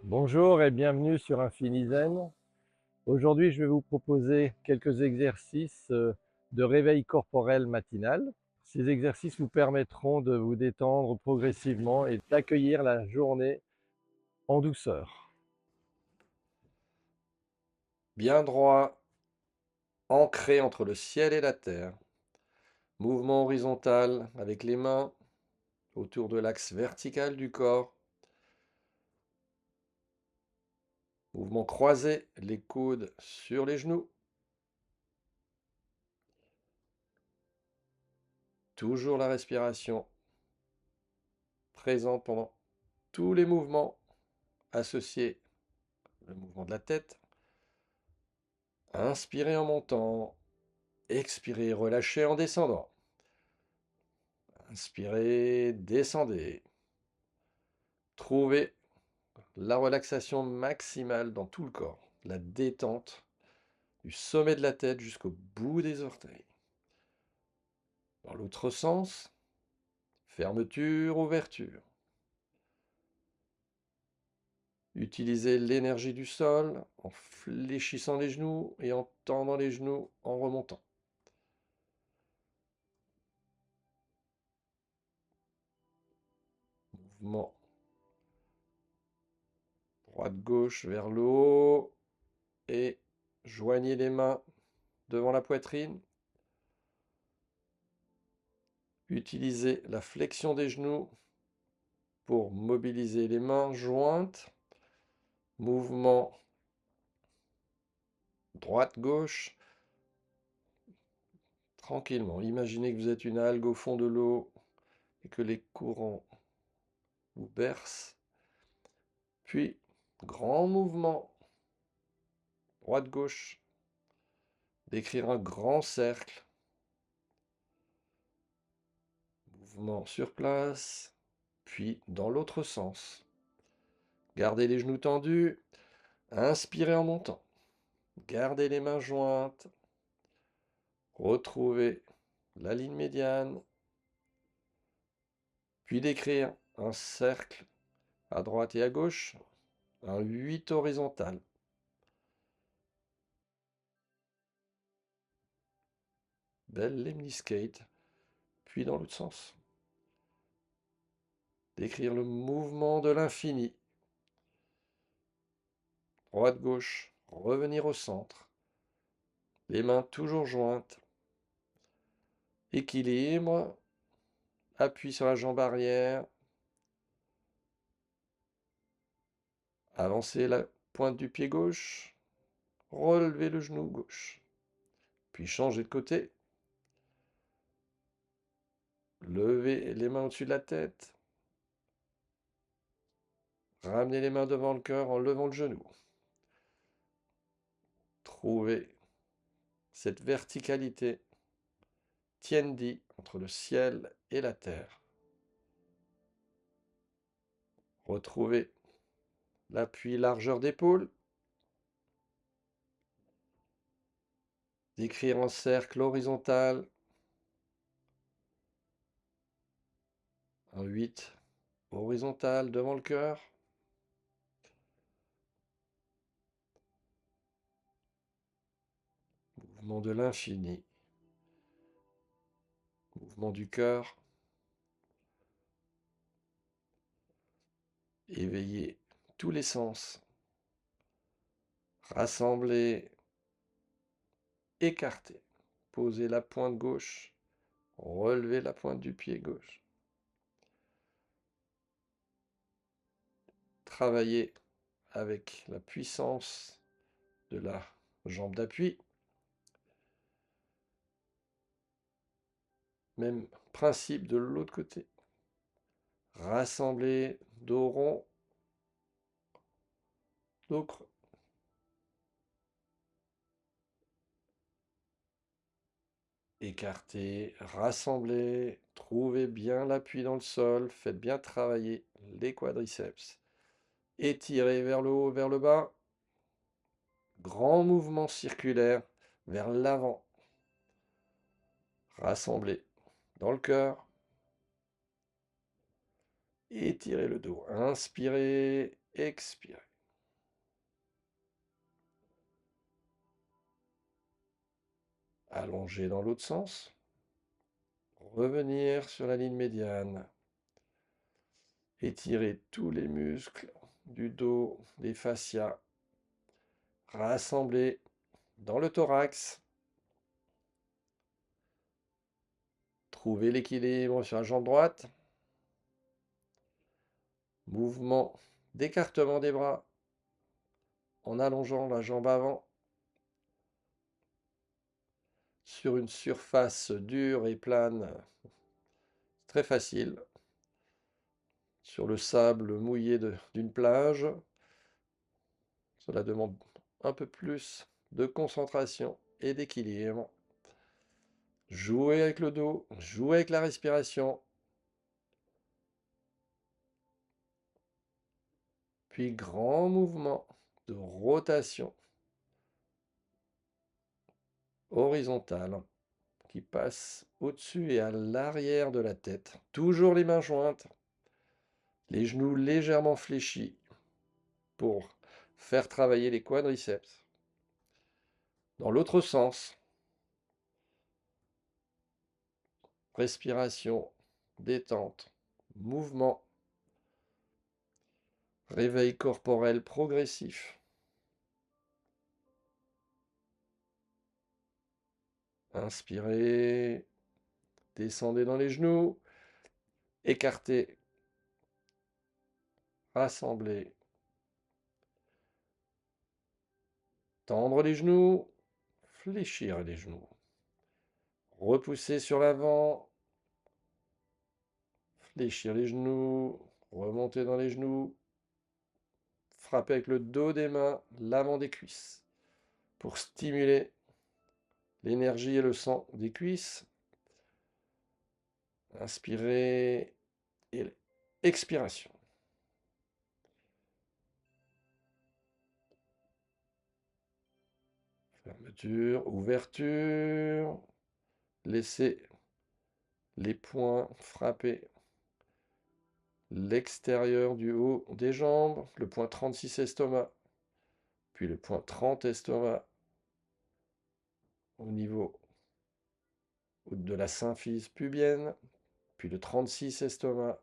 Bonjour et bienvenue sur Infini Zen. Aujourd'hui, je vais vous proposer quelques exercices de réveil corporel matinal. Ces exercices vous permettront de vous détendre progressivement et d'accueillir la journée en douceur. Bien droit, ancré entre le ciel et la terre. Mouvement horizontal avec les mains autour de l'axe vertical du corps. Mouvement croisé, les coudes sur les genoux. Toujours la respiration présente pendant tous les mouvements associés. Le mouvement de la tête. Inspirez en montant. Expirez, relâchez en descendant. Inspirez, descendez. Trouvez la relaxation maximale dans tout le corps. La détente du sommet de la tête jusqu'au bout des orteils. Dans l'autre sens, fermeture, ouverture. Utilisez l'énergie du sol en fléchissant les genoux et en tendant les genoux en remontant. Mouvement droite-gauche vers le haut et joignez les mains devant la poitrine. Utilisez la flexion des genoux pour mobiliser les mains jointes. Mouvement droite-gauche. Tranquillement, imaginez que vous êtes une algue au fond de l'eau et que les courants vous bercent. Puis, grand mouvement droite-gauche. D'écrire un grand cercle. Mouvement sur place. Puis dans l'autre sens. Gardez les genoux tendus. Inspirez en montant. Gardez les mains jointes. Retrouvez la ligne médiane. Puis d'écrire un cercle à droite et à gauche. Un 8 horizontal. Belle lemniscate. Puis dans l'autre sens. D'écrire le mouvement de l'infini. Droite-gauche, revenir au centre. Les mains toujours jointes. Équilibre. Appui sur la jambe arrière. Avancez la pointe du pied gauche. Relevez le genou gauche. Puis changez de côté. Levez les mains au-dessus de la tête. Ramenez les mains devant le cœur en levant le genou. Trouvez cette verticalité, Tiandi, entre le ciel et la terre. Retrouvez l'appui largeur d'épaule. D'écrire un cercle horizontal. Un 8 horizontal devant le cœur. Mouvement de l'infini. Mouvement du cœur. Éveillez tous les sens. Rassemblez, écartez. Posez la pointe gauche. Relevez la pointe du pied gauche. Travaillez avec la puissance de la jambe d'appui. Même principe de l'autre côté. Rassemblez, dos rond, dos creux. Écartez, rassemblez, trouvez bien l'appui dans le sol, faites bien travailler les quadriceps. Étirez vers le haut, vers le bas. Grand mouvement circulaire vers l'avant. Rassemblez dans le cœur. Étirez le dos. Inspirez, expirez. Allonger dans l'autre sens. Revenir sur la ligne médiane. Étirer tous les muscles du dos, les fascias. Rassembler dans le thorax. Trouver l'équilibre sur la jambe droite. Mouvement d'écartement des bras en allongeant la jambe avant sur une surface dure et plane. Très facile. Sur le sable mouillé d'une plage. Cela demande un peu plus de concentration et d'équilibre. Jouez avec le dos, jouez avec la respiration. Puis grand mouvement de rotation horizontale qui passe au-dessus et à l'arrière de la tête. Toujours les mains jointes, les genoux légèrement fléchis pour faire travailler les quadriceps. Dans l'autre sens, respiration, détente, mouvement, réveil corporel progressif. Inspirez, descendez dans les genoux, écartez, rassemblez, tendre les genoux, fléchir les genoux, repousser sur l'avant, fléchir les genoux, remonter dans les genoux, frapper avec le dos des mains, l'avant des cuisses, pour stimuler l'énergie et le sang des cuisses. Inspirez et expiration. Fermeture, ouverture. Laissez les poings frapper l'extérieur du haut des jambes, le point 36 estomac, puis le point 30 estomac au niveau de la symphyse pubienne, puis le 36 estomac.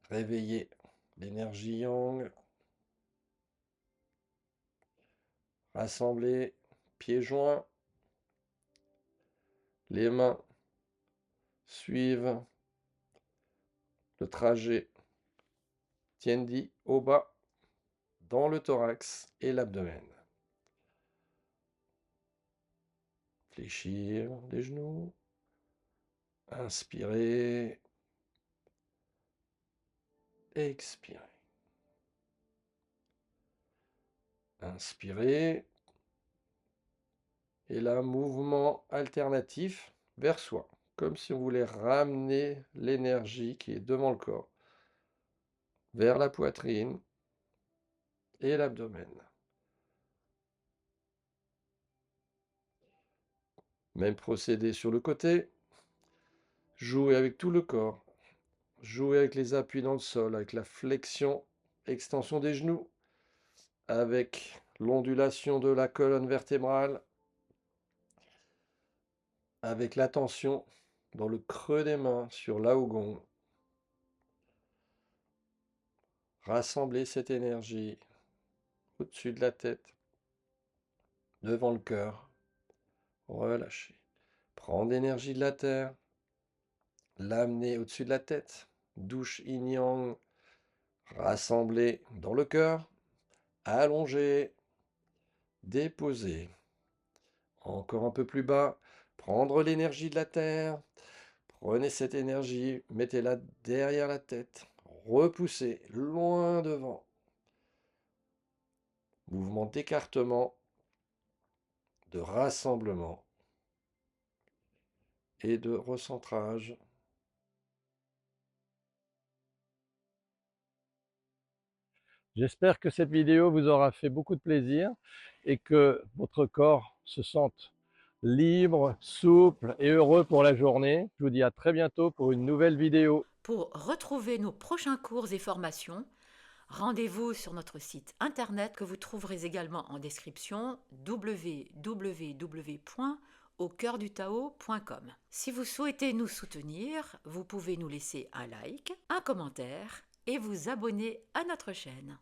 Réveillez l'énergie yang. Rassemblez, pieds joints. Les mains suivent le trajet Tiendi au bas dans le thorax et l'abdomen. Fléchir les genoux. Inspirez. Expirez. Inspirez. Et là, mouvement alternatif vers soi, comme si on voulait ramener l'énergie qui est devant le corps vers la poitrine et l'abdomen. Même procédé sur le côté. Jouez avec tout le corps. Jouez avec les appuis dans le sol, avec la flexion, extension des genoux, avec l'ondulation de la colonne vertébrale, avec la tension dans le creux des mains sur l'aogon. Rassemblez cette énergie au-dessus de la tête, devant le cœur. Relâchez. Prendre l'énergie de la terre, l'amener au-dessus de la tête. Douche yin-yang. Rassembler dans le cœur. Allonger. Déposer. Encore un peu plus bas. Prendre l'énergie de la terre. Prenez cette énergie, mettez-la derrière la tête. Repoussez loin devant. Mouvement d'écartement, de rassemblement et de recentrage. J'espère que cette vidéo vous aura fait beaucoup de plaisir et que votre corps se sente libre, souple et heureux pour la journée. Je vous dis à très bientôt pour une nouvelle vidéo. Pour retrouver nos prochains cours et formations, Rendez-vous sur notre site internet que vous trouverez également en description www.aucoeurdutao.com. Si vous souhaitez nous soutenir, vous pouvez nous laisser un like, un commentaire et vous abonner à notre chaîne.